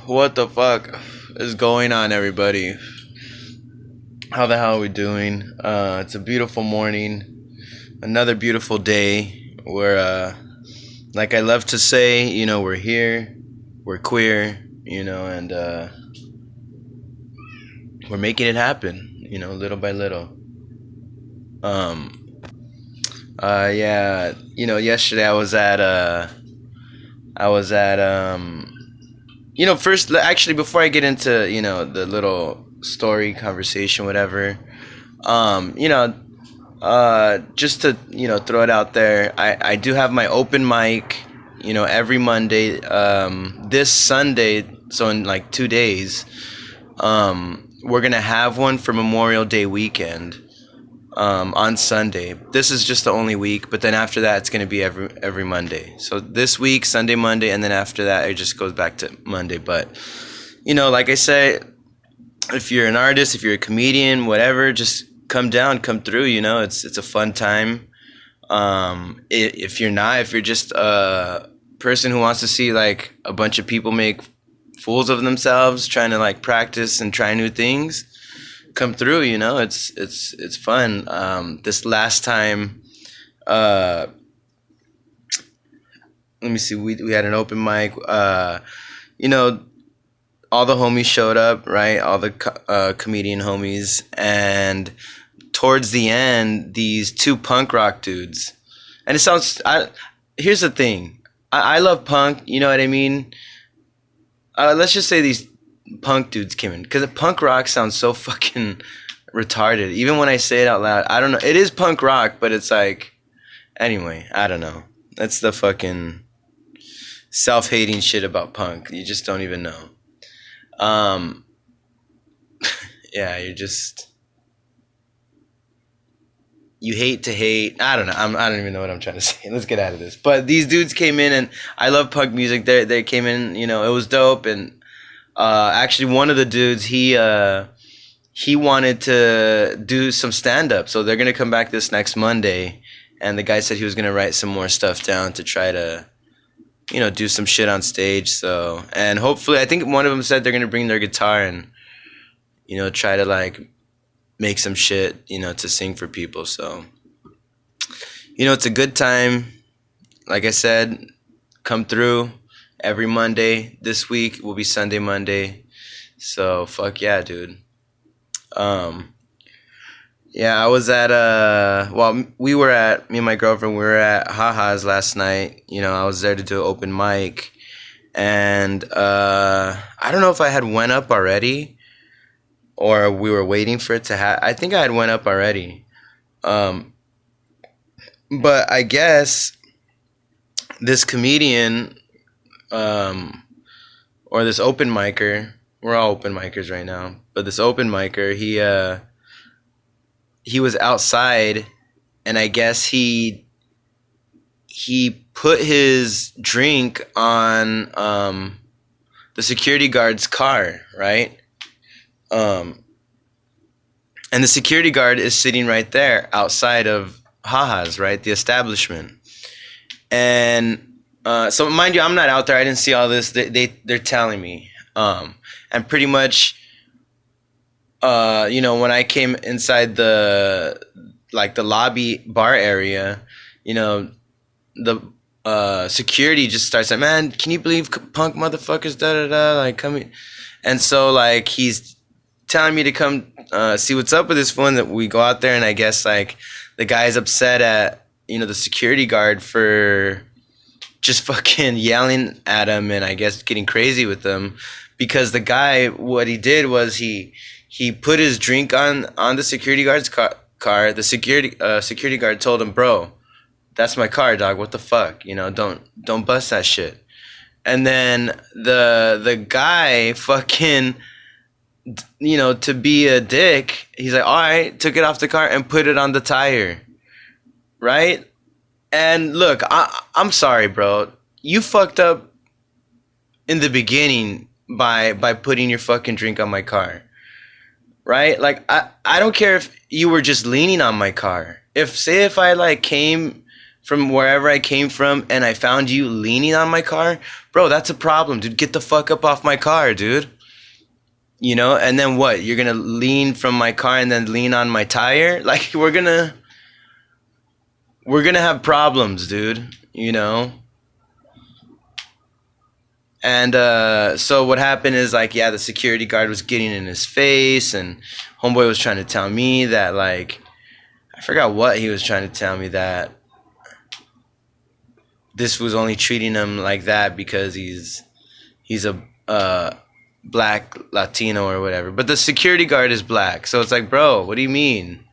What the fuck is going on, everybody? How the hell are we doing? It's a beautiful morning, another beautiful day. Like I love to say, we're here, we're queer, and we're making it happen, little by little. Um, yeah, yesterday I was at, first, actually, before I get into, the little story conversation, whatever, um, you know, just to, throw it out there, I do have my open mic, every Monday, this Sunday, so in like 2 days, we're going to have one for Memorial Day weekend. On Sunday. This is just the only week, but then after that, it's going to be every Monday. So this week, Sunday, Monday, and then after that, it just goes back to Monday. But, like I said, if you're an artist, if you're a comedian, whatever, just come down, come through. It's a fun time. If you're not, if you're just a person who wants to see like a bunch of people make fools of themselves, trying to like practice and try new things, come through. It's fun. This last time, let me see, we had an open mic. All the homies showed up, right? All the comedian homies, and towards the end, these two punk rock dudes, and here's the thing, I love punk, you know what I mean. Let's just say these punk dudes came in, because punk rock sounds so fucking retarded even when I say it out loud. I don't know, it is punk rock, but it's like, anyway, I don't know, that's the fucking self-hating shit about punk. You just don't even know. Yeah, you hate to hate. I don't know. I don't even know what I'm trying to say. Let's get out of this. But these dudes came in, and I love punk music. They came in, it was dope. And actually, one of the dudes, he wanted to do some stand-up. So they're going to come back this next Monday. And the guy said he was going to write some more stuff down to try to, do some shit on stage. So, and hopefully, I think one of them said they're going to bring their guitar and, try to like make some shit, to sing for people. So, it's a good time. Like I said, come through every Monday. This week will be Sunday, Monday. So fuck yeah, dude. Yeah, I was at me and my girlfriend, we were at Haha's last night. I was there to do an open mic, and I don't know if I had went up already or we were waiting for it to I think I had went up already. But I guess this comedian, or this open micer, we're all open micers right now, but this open micer, he was outside, and I guess he put his drink on the security guard's car, right? And the security guard is sitting right there outside of Haha's, right? The establishment. And so mind you, I'm not out there. I didn't see all this. They're telling me. And pretty much, when I came inside the lobby bar area, the security just starts like, man, can you believe punk motherfuckers, da-da-da, like, come here. And so, like, he's telling me to come see what's up with this phone. That we go out there, and I guess, like, the guy's upset at, the security guard for just fucking yelling at him and I guess getting crazy with him, because the guy, what he did was he put his drink on the security guard's car. The security guard told him, bro, that's my car, dog. What the fuck? Don't bust that shit. And then the guy fucking, to be a dick, he's like, all right, took it off the car and put it on the tire. Right? And look, I'm sorry, bro. You fucked up in the beginning by putting your fucking drink on my car. Right? Like, I don't care if you were just leaning on my car. If I like came from wherever I came from and I found you leaning on my car, bro, that's a problem, dude. Get the fuck up off my car, dude. You know, and then what? You're gonna lean from my car and then lean on my tire? Like, we're gonna have problems, dude. You know? And so what happened is, like, yeah, the security guard was getting in his face, and homeboy was trying to tell me that, like, I forgot what he was trying to tell me, that this was only treating him like that because he's a black Latino or whatever. But the security guard is black, so it's like, bro, what do you mean?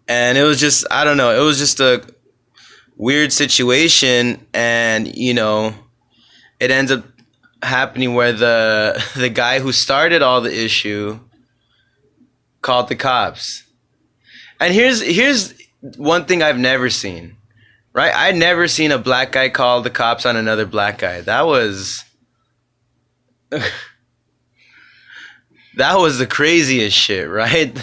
And it was just, I don't know, it was just a weird situation, and you know, it ends up happening where the guy who started all the issue called the cops. And here's one thing I've never seen, right? I'd never seen a black guy call the cops on another black guy. That was that was the craziest shit, right?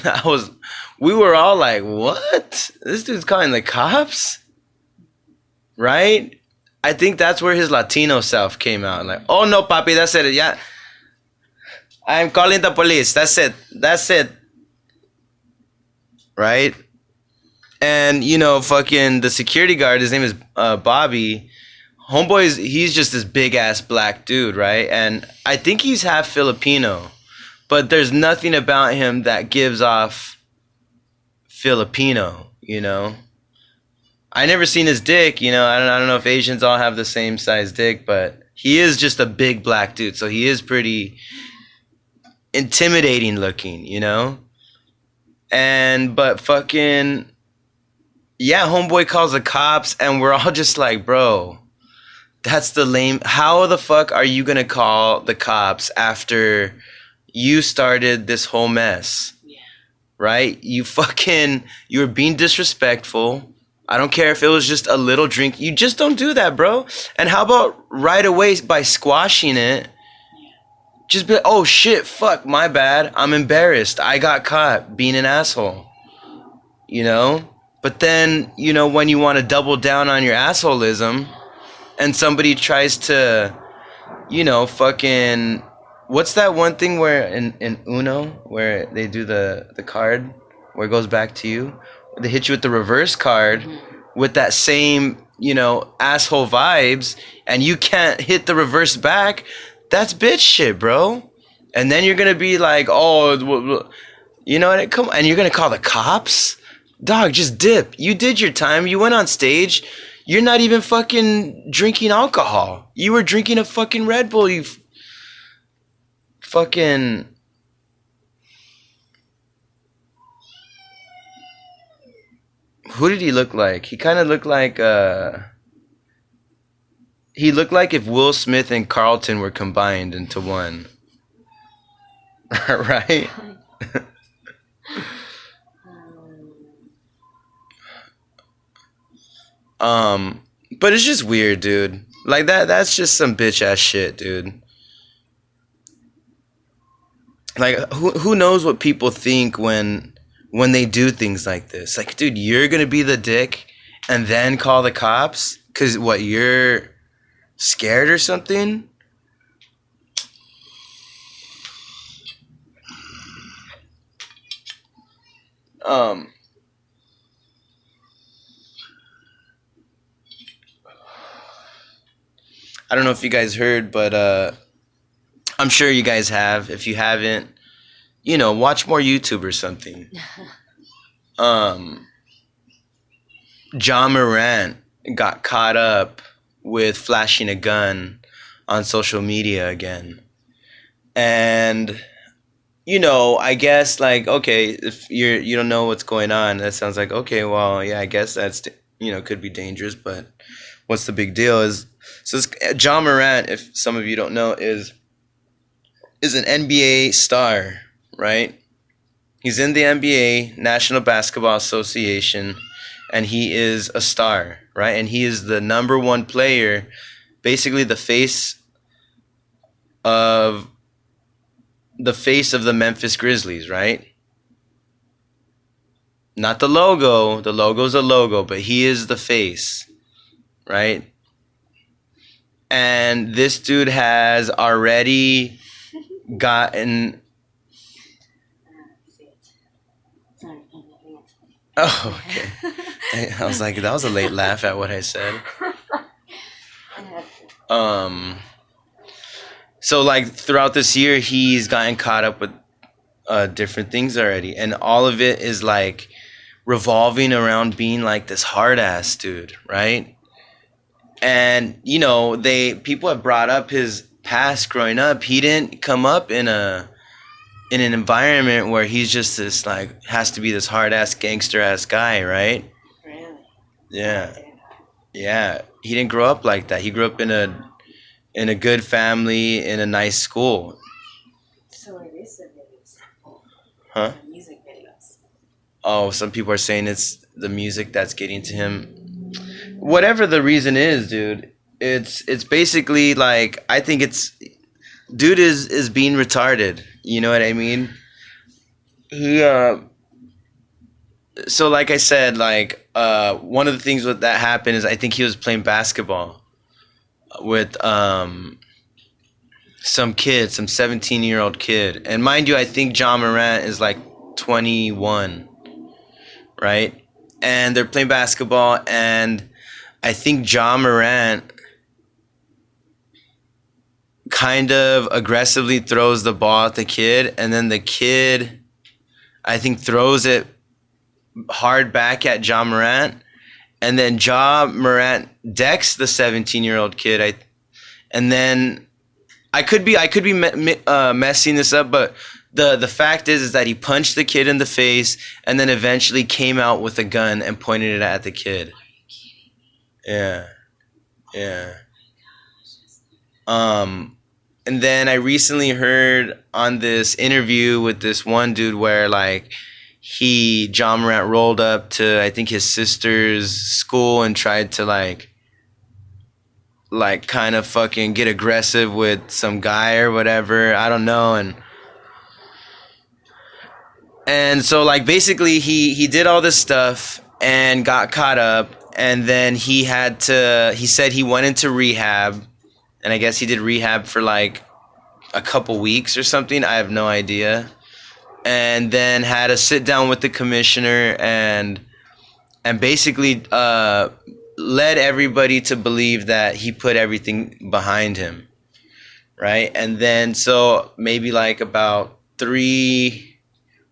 We were all like, what? This dude's calling the cops? Right? I think that's where his Latino self came out. Like, oh no, papi, that's it. Yeah. I'm calling the police. That's it. That's it. Right? And, you know, fucking the security guard, his name is Bobby. Homeboy's, he's just this big ass black dude, right? And I think he's half Filipino, but there's nothing about him that gives off Filipino, you know? I never seen his dick, you know? I don't know if Asians all have the same size dick, but he is just a big black dude, so he is pretty intimidating looking, you know? But fucking, yeah, homeboy calls the cops, and we're all just like, bro, that's the lame. How the fuck are you gonna call the cops after you started this whole mess? Yeah. Right? You were being disrespectful. I don't care if it was just a little drink. You just don't do that, bro. And how about right away by squashing it? Just be like, oh shit, fuck, my bad. I'm embarrassed. I got caught being an asshole. You know? But then, you know, when you want to double down on your assholism and somebody tries to, you know, fucking, what's that one thing where in Uno, where they do the card, where it goes back to you? They hit you with the reverse card with that same, you know, asshole vibes, and you can't hit the reverse back. That's bitch shit, bro. And then you're gonna be like, oh, you know what? Come, and you're gonna call the cops? Dog, just dip. You did your time. You went on stage. You're not even fucking drinking alcohol. You were drinking a fucking Red Bull. You fucking. Who did he look like? He kind of looked like, he looked like if Will Smith and Carlton were combined into one. Right? But it's just weird, dude. Like that's just some bitch ass shit, dude. Like who knows what people think when they do things like this. Like, dude, you're gonna be the dick and then call the cops? Cause what, you're scared or something? I don't know if you guys heard, but I'm sure you guys have. If you haven't, you know, watch more YouTube or something. Ja Morant got caught up with flashing a gun on social media again. And, you know, I guess, like, okay, if you don't know what's going on, that sounds like, okay, well, yeah, I guess that's, you know, could be dangerous, but what's the big deal so Ja Morant, if some of you don't know, is an NBA star, right? He's in the NBA, National Basketball Association, and he is a star, right? And he is the number one player, basically the face of the Memphis Grizzlies, right? Not the logo. The logo's a logo, but he is the face, right? and this dude has already gotten. Oh, okay. I was like, that was a late laugh at what I said. So like throughout this year, he's gotten caught up with different things already, and all of it is like revolving around being like this hard ass dude, right? And you know, people have brought up his past growing up. He didn't come up in an environment where he's just this like has to be this hard ass gangster ass guy, right? Really? Yeah. Yeah. He didn't grow up like that. He grew up in a good family in a nice school. So it is the videos. Huh? The music videos. Oh, some people are saying it's the music that's getting to him. Whatever the reason is, dude, it's basically like I think it's dude is being retarded. You know what I mean? He so like I said, like one of the things that happened is I think he was playing basketball with some 17-year-old kid. And mind you, I think Ja Morant is like 21, right? And they're playing basketball, and I think Ja Morant kind of aggressively throws the ball at the kid, and then the kid, I think, throws it hard back at Ja Morant, and then Ja Morant decks the 17-year-old kid. And then I could be messing this up, but the fact is that he punched the kid in the face, and then eventually came out with a gun and pointed it at the kid. Yeah. And then I recently heard on this interview with this one dude where like Ja Morant rolled up to I think his sister's school and tried to like kind of fucking get aggressive with some guy or whatever. I don't know. And so like basically he did all this stuff and got caught up, and then he said he went into rehab, and I guess he did rehab for like a couple weeks or something. I have no idea. And then had a sit down with the commissioner and basically led everybody to believe that he put everything behind him, right? And then so maybe like about 3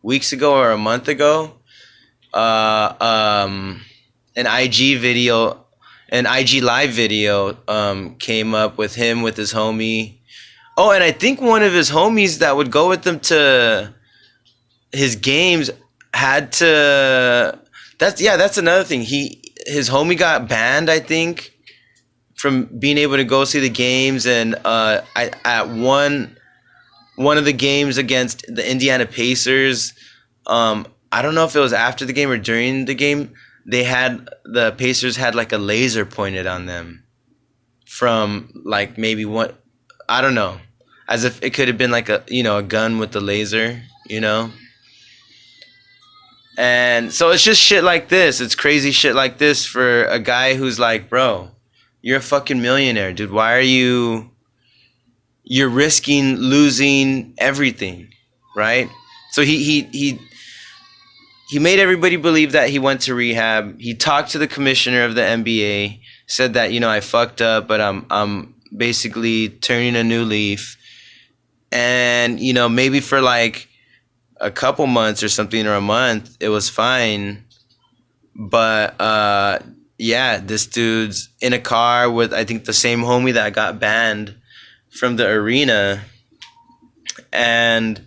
weeks ago or a month ago, an IG live video came up with him with his homie. Oh, and I think one of his homies that would go with them to his games had to. That's another thing. His homie got banned, I think, from being able to go see the games. And at one of the games against the Indiana Pacers, I don't know if it was after the game or during the game, the Pacers had like a laser pointed on them from like maybe one, I don't know, as if it could have been like a gun with the laser, you know. And so it's just shit like this. It's crazy shit like this for a guy who's like, bro, you're a fucking millionaire, dude. Why are you're risking losing everything, right? So he made everybody believe that he went to rehab. He talked to the commissioner of the NBA, said that, I fucked up, but I'm basically turning a new leaf. And, maybe for like a couple months or something, or a month, it was fine. But this dude's in a car with, I think, the same homie that got banned from the arena. And,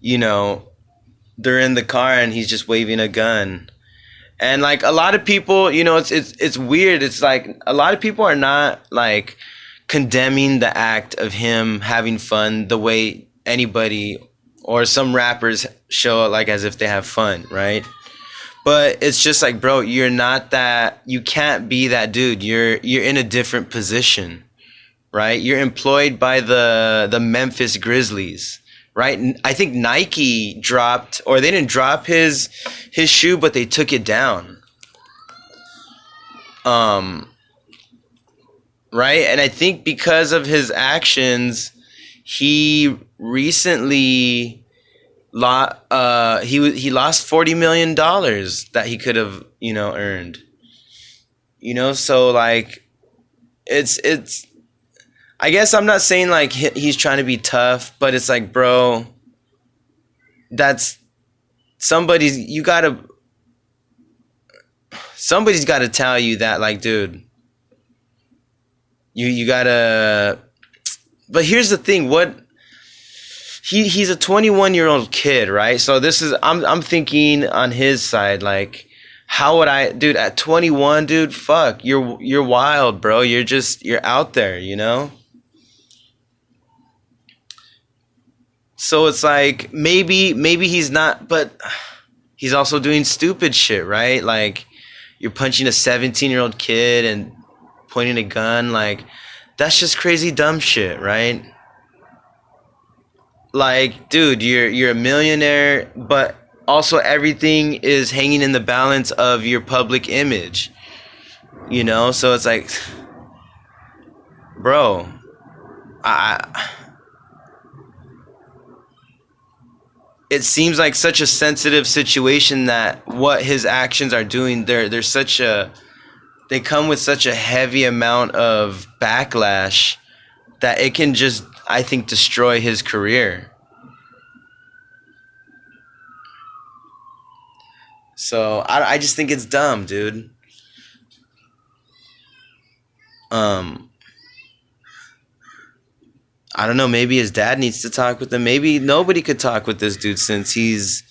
they're in the car and he's just waving a gun. And like a lot of people, it's weird. It's like a lot of people are not like condemning the act of him having fun the way anybody or some rappers show it, like as if they have fun, right? But it's just like, bro, you're not that. You can't be that dude. You're in a different position, right? You're employed by the Memphis Grizzlies, right? I think Nike dropped, or they didn't drop his shoe, but they took it down. right? And I think because of his actions, he recently he lost $40 million that he could have, earned. So like it's I guess I'm not saying like he's trying to be tough, but it's like, bro, that's somebody's somebody's got to tell you that, like, dude, you gotta. But here's the thing, he's a 21-year-old kid, right? So this is I'm thinking on his side, like, how would I, dude, at 21, dude, fuck, you're wild, bro. You're out there, So it's like maybe he's not, but he's also doing stupid shit, right? Like, you're punching a 17-year-old kid and pointing a gun, like, that's just crazy dumb shit, right? Like, dude, you're a millionaire, but also everything is hanging in the balance of your public image, So it's like, bro, it seems like such a sensitive situation that what his actions are doing, they come with such a heavy amount of backlash that it can just, I think, destroy his career. So I just think it's dumb, dude. I don't know, maybe his dad needs to talk with him. Maybe nobody could talk with this dude since he's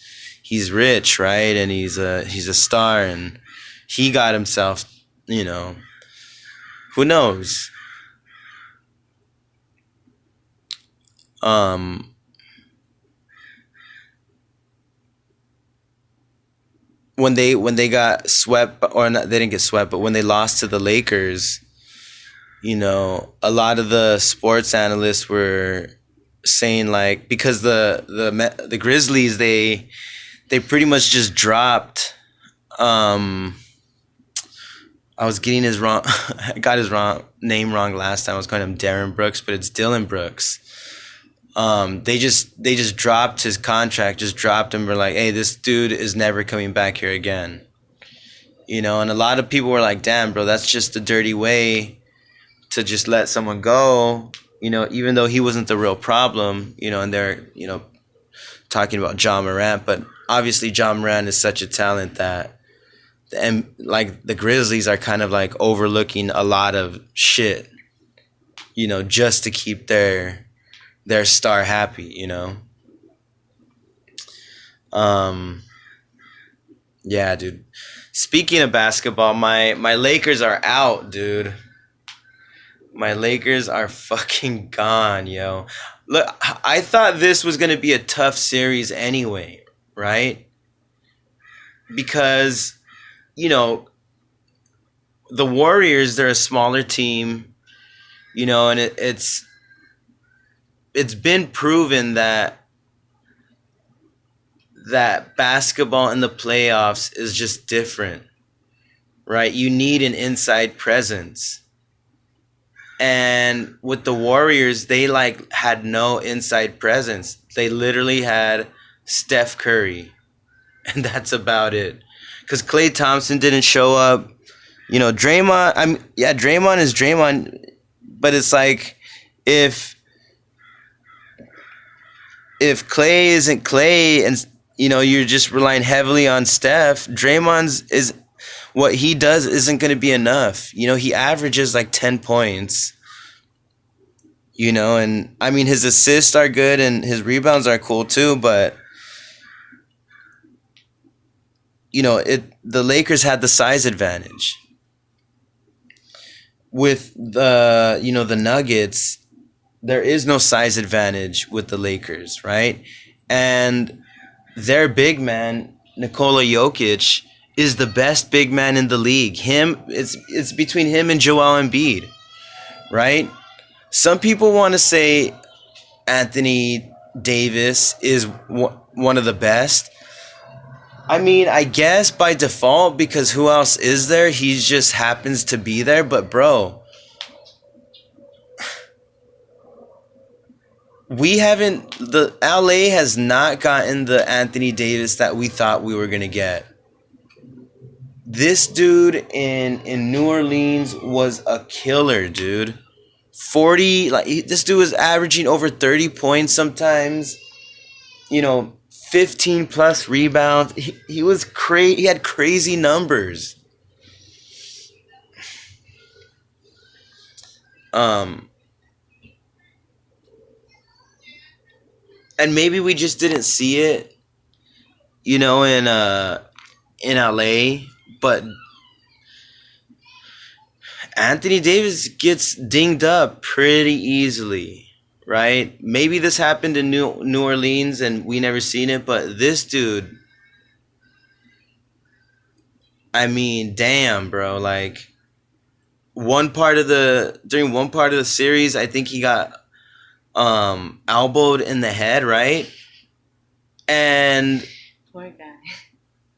rich, right? And he's a star, and he got himself, who knows? When they got swept, or not, they didn't get swept, but when they lost to the Lakers, a lot of the sports analysts were saying, like, because the Grizzlies, they pretty much just dropped. I was getting I got his name wrong last time. I was calling him Darren Brooks, but it's Dylan Brooks. They just dropped his contract, just dropped him. We're like, hey, this dude is never coming back here again. And a lot of people were like, damn, bro, that's just a dirty way to just let someone go, even though he wasn't the real problem, and they're, talking about Ja Morant, but obviously Ja Morant is such a talent that, and like, the Grizzlies are kind of like overlooking a lot of shit, just to keep their star happy, Yeah, dude. Speaking of basketball, my Lakers are out, dude. My Lakers are fucking gone, yo. Look, I thought this was going to be a tough series anyway, right? Because, the Warriors, they're a smaller team, and it's been proven that basketball in the playoffs is just different, right? You need an inside presence. And with the Warriors, they like had no inside presence. They literally had Steph Curry, and that's about it. Because Klay Thompson didn't show up. Draymond. Draymond is Draymond, but it's like if Klay isn't Klay, and you're just relying heavily on Steph, Draymond's what he does isn't going to be enough. He averages like 10 points. And I mean, his assists are good and his rebounds are cool too, but the Lakers had the size advantage. With the Nuggets, there is no size advantage with the Lakers, right? And their big man, Nikola Jokic, is the best big man in the league. It's between him and Joel Embiid, right? Some people want to say Anthony Davis is one of the best. I mean, I guess by default, because who else is there? He just happens to be there. But bro, the LA has not gotten the Anthony Davis that we thought we were gonna get. This dude in New Orleans was a killer, dude. 40, this dude was averaging over 30 points sometimes. 15 plus rebounds. He was he had crazy numbers. And maybe we just didn't see it, in LA, but Anthony Davis gets dinged up pretty easily, right? Maybe this happened in New Orleans and we never seen it, but this dude, I mean, damn, bro, like during one part of the series, I think he got elbowed in the head, right? And Poor guy.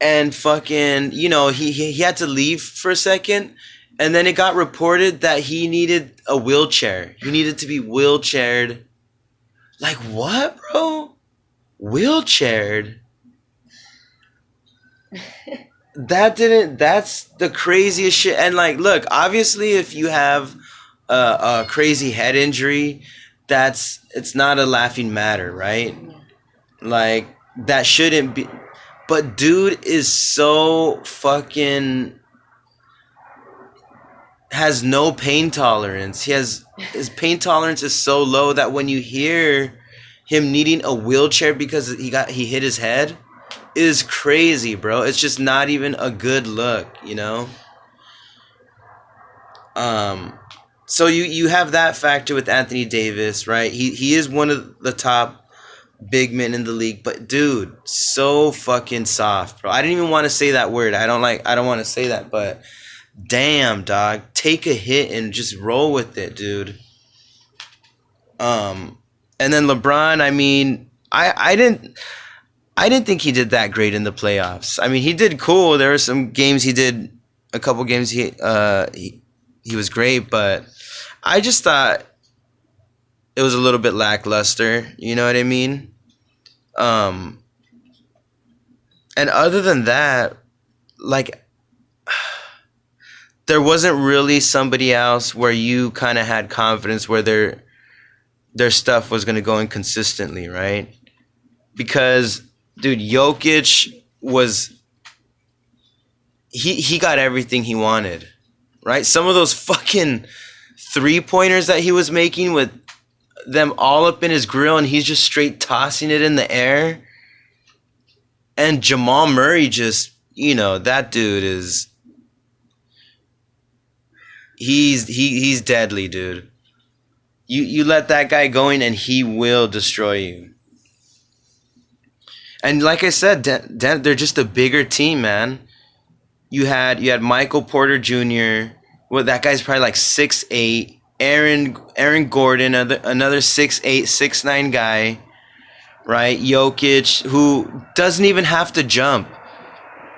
and fucking, he had to leave for a second, and then it got reported that he needed a wheelchair. He needed to be wheelchaired. Like, what, bro? Wheelchaired? That's the craziest shit. And like, look, obviously if you have a crazy head injury, it's not a laughing matter, right? Yeah. Like, that shouldn't be. But dude is so fucking has no pain tolerance. His pain tolerance is so low that when you hear him needing a wheelchair because he hit his head, it is crazy, bro. It's just not even a good look, So you have that factor with Anthony Davis, right? He is one of the top big men in the league, but dude, so fucking soft, bro. I didn't even want to say that word. I don't want to say that, but damn, dog, take a hit and just roll with it, dude. And then LeBron, I mean, I didn't think he did that great in the playoffs. I mean, he did cool. There were some games a couple games he was great, but I just thought it was a little bit lackluster. You know what I mean? And other than that, like, there wasn't really somebody else where you kind of had confidence where their stuff was going to go in consistently, right? Because, dude, Jokic he got everything he wanted, right? Some of those fucking 3-pointers that he was making with them all up in his grill, and he's just straight tossing it in the air. And Jamal Murray just, that dude is, he's deadly, dude. You let that guy going and he will destroy you. And like I said, they're just a bigger team, man. You had Michael Porter Jr. Well, that guy's probably like 6'8". Aaron Gordon, another 6'8", 6'9" guy, right? Jokic, who doesn't even have to jump,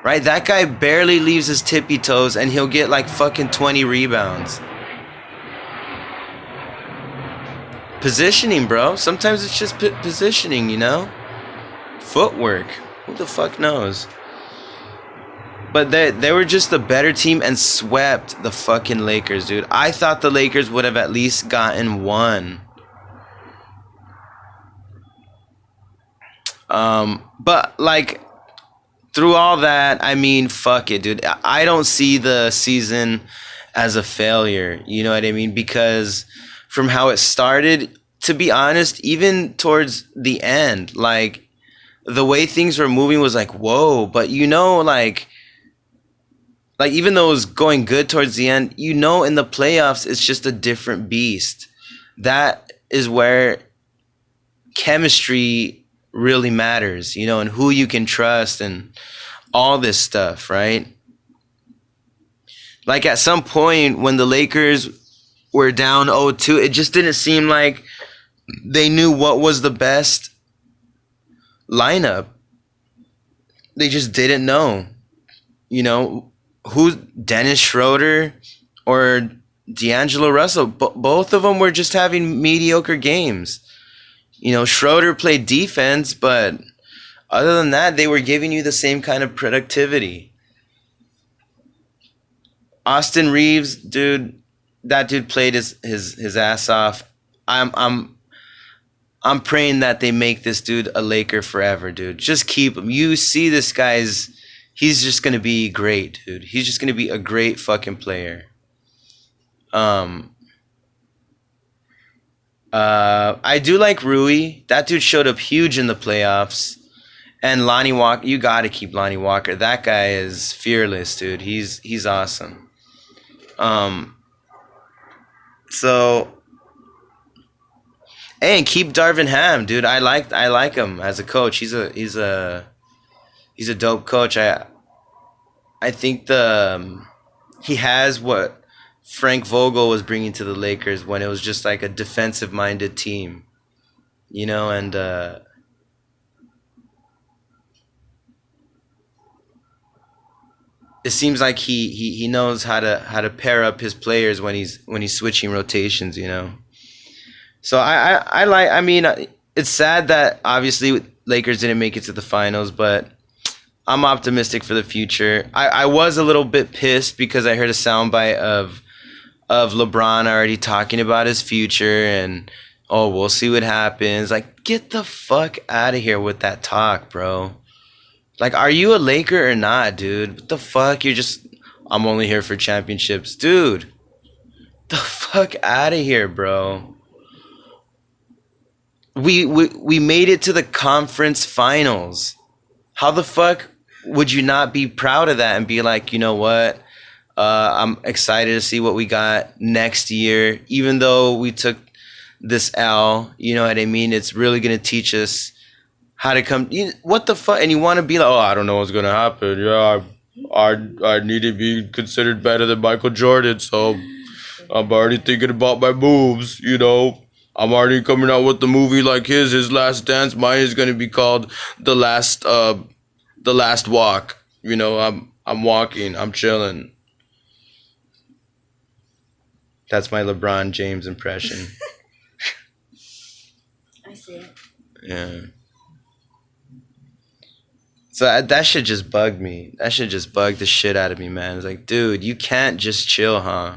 right? That guy barely leaves his tippy toes, and he'll get like fucking 20 rebounds. Positioning, bro. Sometimes it's just positioning, Footwork. Who the fuck knows? But they were just a better team and swept the fucking Lakers, dude. I thought the Lakers would have at least gotten one. But, like, through all that, I mean, fuck it, dude. I don't see the season as a failure. You know what I mean? Because from how it started, to be honest, even towards the end, like, the way things were moving was like, whoa. But, like, even though it was going good towards the end, in the playoffs, it's just a different beast. That is where chemistry really matters, and who you can trust and all this stuff, right? Like, at some point when the Lakers were down 0-2, it just didn't seem like they knew what was the best lineup. They just didn't know, who Dennis Schroeder or D'Angelo Russell. Both of them were just having mediocre games. Schroeder played defense, but other than that, they were giving you the same kind of productivity. Austin Reeves, dude, that dude played his ass off. I'm praying that they make this dude a Laker forever, dude. Just keep him. You see this guy's he's just gonna be great, dude. He's just gonna be a great fucking player. Um I do like Rui. That dude showed up huge in the playoffs. And Lonnie Walker, you gotta keep Lonnie Walker. That guy is fearless, dude. He's awesome. Um so and keep Darvin Ham, dude. I like him as a coach. He's a dope coach. I think he has what Frank Vogel was bringing to the Lakers when it was just like a defensive minded team, and it seems like he knows how to pair up his players when he's switching rotations. So I mean, it's sad that obviously Lakers didn't make it to the finals, but I'm optimistic for the future. I was a little bit pissed because I heard a soundbite of LeBron already talking about his future and we'll see what happens. Like, get the fuck out of here with that talk, bro. Like, are you a Laker or not, dude? What the fuck? I'm only here for championships, dude. The fuck out of here, bro. We made it to the conference finals. How the fuck would you not be proud of that and be like, you know what? I'm excited to see what we got next year. Even though we took this L, you know what I mean? It's really going to teach us how to come. What the fuck? And you want to be like, oh, I don't know what's going to happen. Yeah, I need to be considered better than Michael Jordan. So I'm already thinking about my moves. I'm already coming out with the movie like his Last Dance. Mine is going to be called The Last Walk. I'm walking. I'm chilling. That's my LeBron James impression. I see it. Yeah. So that shit just bugged me. That shit just bugged the shit out of me, man. It's like, dude, you can't just chill, huh?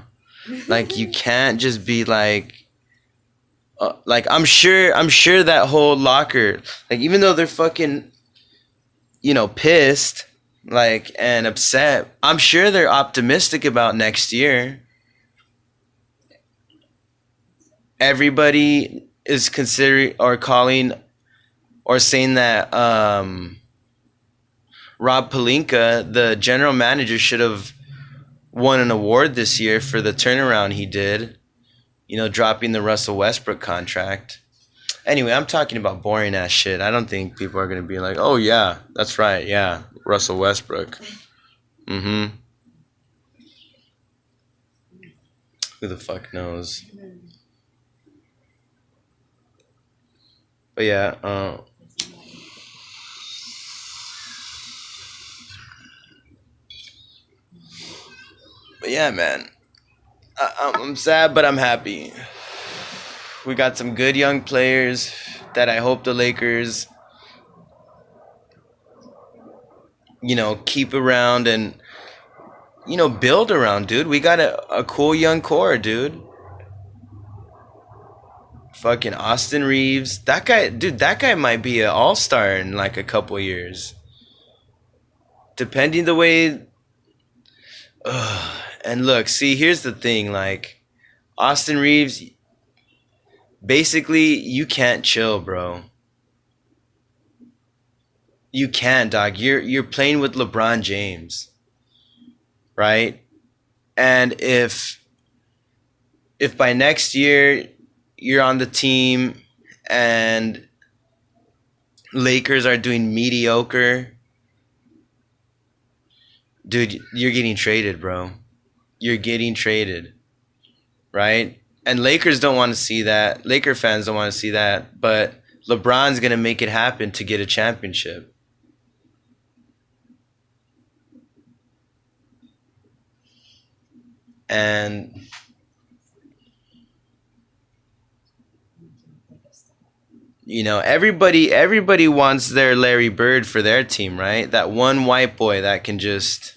Like, you can't just be like I'm sure that whole locker, like, even though they're fucking, pissed, like, and upset, I'm sure they're optimistic about next year. Everybody is considering or calling or saying that Rob Pelinka, the general manager, should have won an award this year for the turnaround he did, dropping the Russell Westbrook contract. Anyway, I'm talking about boring ass shit. I don't think people are going to be like, oh, yeah, that's right. Yeah, Russell Westbrook. Mm-hmm. Who the fuck knows? But yeah, man. I'm sad, but I'm happy. We got some good young players that I hope the Lakers, keep around and, build around, dude. We got a cool young core, dude. Fucking Austin Reeves. That guy might be an all-star in like a couple years. Depending the way. And look, see, here's the thing. Like, Austin Reeves, basically, you can't chill, bro. You can't, dog. You're playing with LeBron James, right? And if by next year you're on the team and Lakers are doing mediocre, dude, you're getting traded, bro. You're getting traded, right? And Lakers don't want to see that. Laker fans don't want to see that. But LeBron's going to make it happen to get a championship. And You know, everybody wants their Larry Bird for their team, right? That one white boy that can just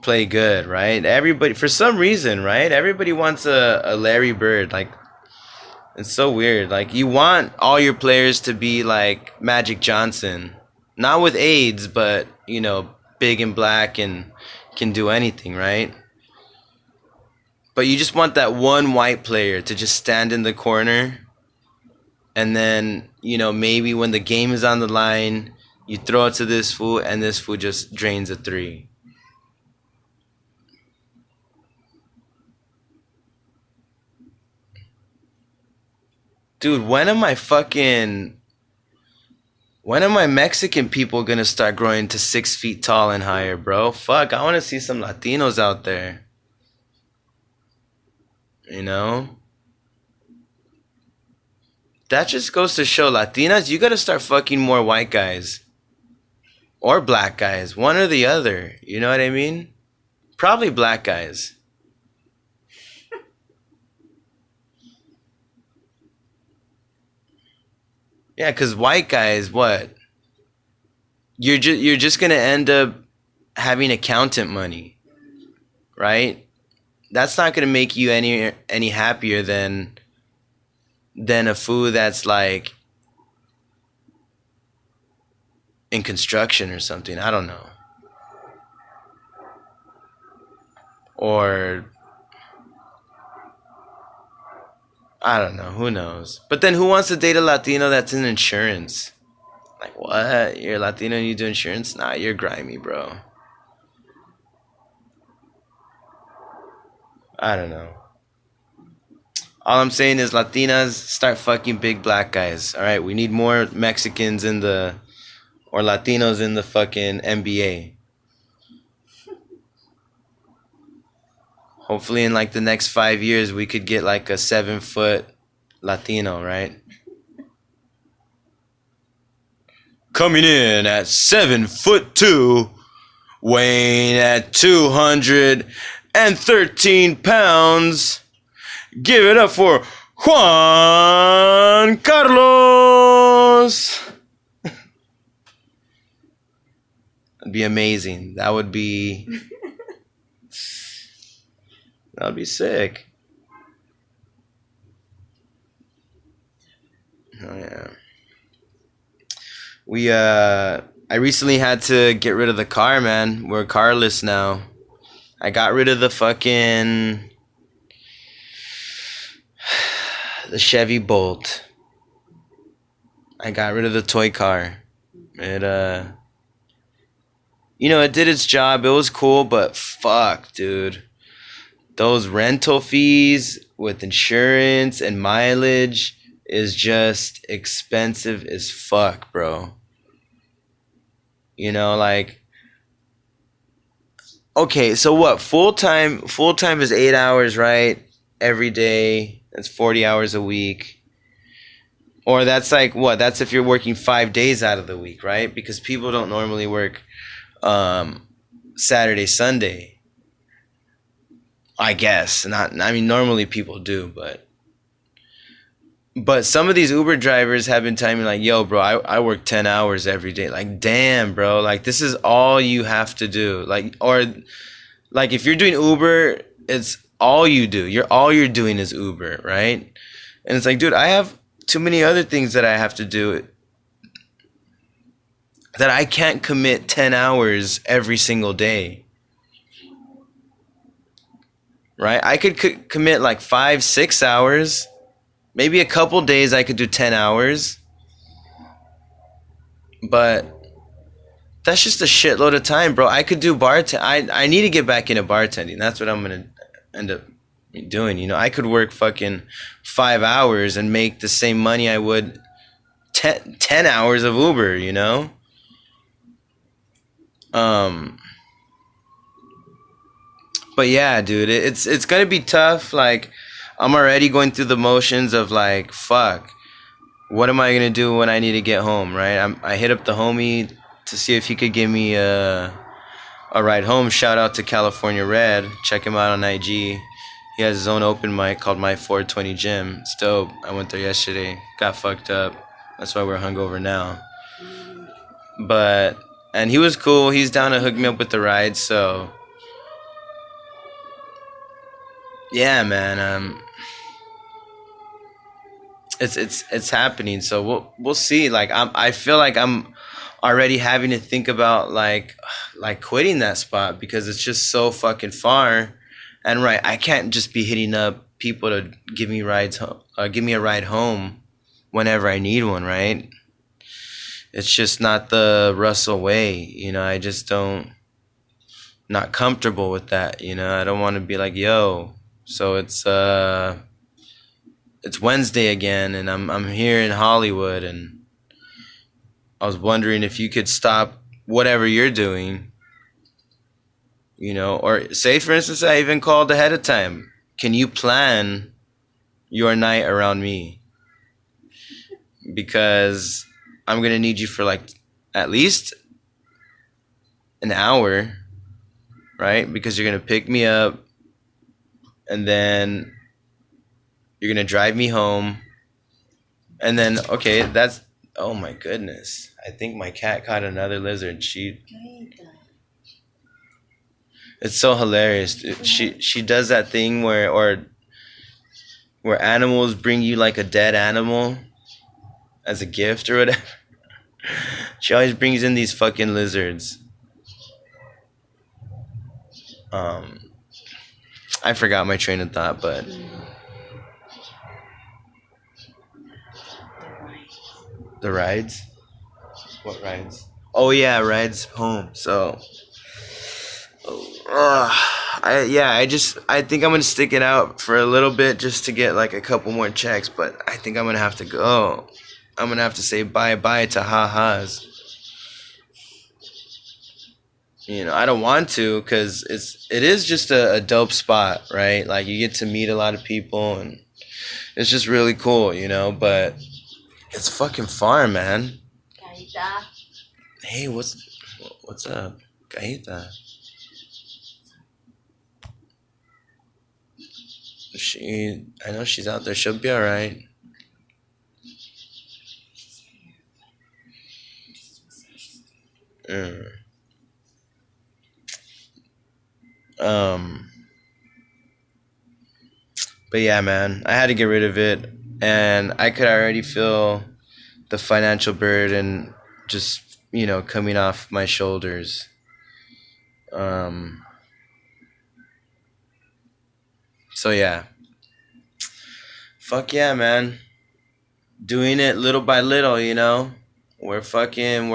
play good, right? Everybody, for some reason, right? Everybody wants a Larry Bird. Like, it's so weird. Like, you want all your players to be like Magic Johnson. Not with AIDS, but, you know, big and black and can do anything, right? But you just want that one white player to just stand in the corner. And then, you know, maybe when the game is on the line, you throw it to this fool, and this fool just drains a three. Dude, when am my Mexican people gonna start growing to 6 feet tall and higher, bro? Fuck, I wanna see some Latinos out there. You know? That just goes to show, Latinas, you gotta start fucking more white guys. Or black guys. One or the other. You know what I mean? Probably black guys. Yeah, because white guys, what? You're just gonna end up having accountant money. Right? That's not gonna make you any happier than a fool that's like in construction or something. I don't know. Or I don't know. Who knows? But then who wants to date a Latino that's in insurance? Like, what? You're a Latino and you do insurance? Nah, you're grimy, bro. I don't know. All I'm saying is Latinas, start fucking big black guys. All right, we need more Mexicans or Latinos in the fucking NBA. Hopefully in like the next 5 years we could get like a 7-foot Latino, right? Coming in at 7'2", weighing at 213 pounds. Give it up for Juan Carlos. That'd be amazing. That would be sick. Oh yeah. I recently had to get rid of the car, man. We're carless now. I got rid of the Chevy Bolt. I got rid of the toy car. It it did its job. It was cool, but fuck, dude. Those rental fees with insurance and mileage is just expensive as fuck, bro. You know, like, okay, so what? Full time is 8 hours, right? Every day. That's 40 hours a week. Or that's like what? That's if you're working 5 days out of the week, right? Because people don't normally work Saturday, Sunday. I guess. Normally people do, but some of these Uber drivers have been telling me like, yo, bro, I work 10 hours every day. Like, damn, bro. Like, this is all you have to do. Like, or like if you're doing Uber, it's all you do. All you're doing is Uber, right? And it's like, dude, I have too many other things that I have to do that I can't commit 10 hours every single day. Right? I could commit like 5-6 hours. Maybe a couple days I could do 10 hours. But that's just a shitload of time, bro. I could do I need to get back into bartending. That's what I'm going to end up doing. You know, I could work fucking 5 hours and make the same money I would 10 hours of Uber, you know? But yeah, dude, it's gonna be tough. Like, I'm already going through the motions of like, fuck, what am I gonna do when I need to get home, right? I hit up the homie to see if he could give me a ride home. Shout out to California Red. Check him out on IG. He has his own open mic called My 420 Gym. It's dope. I went there yesterday. Got fucked up. That's why we're hungover now. But and he was cool. He's down to hook me up with the ride. So yeah, man. It's happening. So we'll see. Like I feel like I'm already having to think about like quitting that spot because it's just so fucking far. And right, I can't just be hitting up people to give me rides, give me a ride home whenever I need one, right? It's just not the Russell way, you know. I just not comfortable with that, you know. I don't want to be like, yo. So it's Wednesday again, and I'm here in Hollywood, and I was wondering if you could stop whatever you're doing. You know, or say for instance, I even called ahead of time. Can you plan your night around me? Because I'm gonna need you for like at least an hour, right? Because you're gonna pick me up and then you're gonna drive me home. And then okay, that's oh my goodness. I think my cat caught another lizard. It's so hilarious. She does that thing where animals bring you like a dead animal as a gift or whatever. She always brings in these fucking lizards. I forgot my train of thought, but the rides. What rides? Oh yeah, rides home. So. I think I'm gonna stick it out for a little bit just to get like a couple more checks, but I think I'm gonna have to go. I'm gonna have to say bye to ha-has. You know, I don't want to because it is just a dope spot, right? Like you get to meet a lot of people and it's just really cool, you know. But it's fucking far, man. Caída. Hey, what's up, Caída? I know she's out there. She'll be all right. But yeah, man, I had to get rid of it, and I could already feel the financial burden just coming off my shoulders. So yeah. Fuck yeah, man. Doing it little by little, you know? We're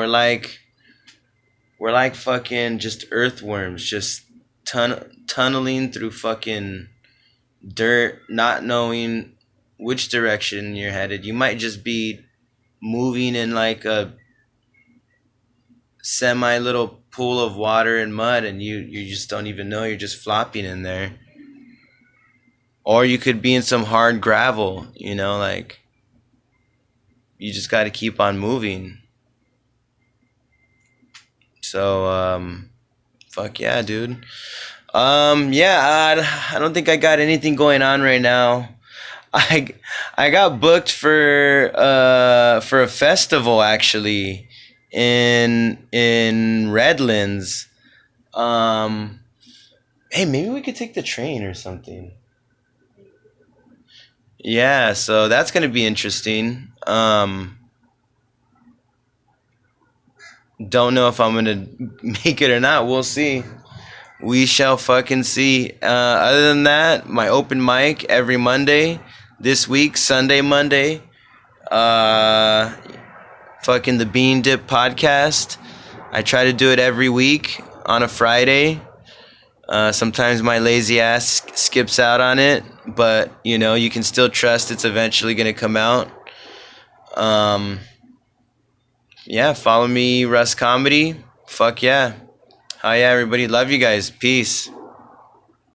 like fucking just earthworms, just tunneling through fucking dirt, not knowing which direction you're headed. You might just be moving in like a semi little pool of water and mud and you just don't even know, you're just flopping in there. Or you could be in some hard gravel, you know, like you just got to keep on moving. So, fuck yeah, dude. I don't think I got anything going on right now. I got booked for a festival actually in Redlands. Hey, maybe we could take the train or something. Yeah, so that's gonna be interesting. Don't know if I'm gonna make it or not. We'll see. We shall fucking see. Other than that, my open mic every Monday. This week, Sunday, Monday. Fucking the Bean Dip podcast. I try to do it every week on a Friday. Sometimes my lazy ass skips out on it, but you can still trust it's eventually gonna come out. Yeah, follow me, Russ Comedy. Fuck yeah. Hi, yeah, everybody. Love you guys. Peace.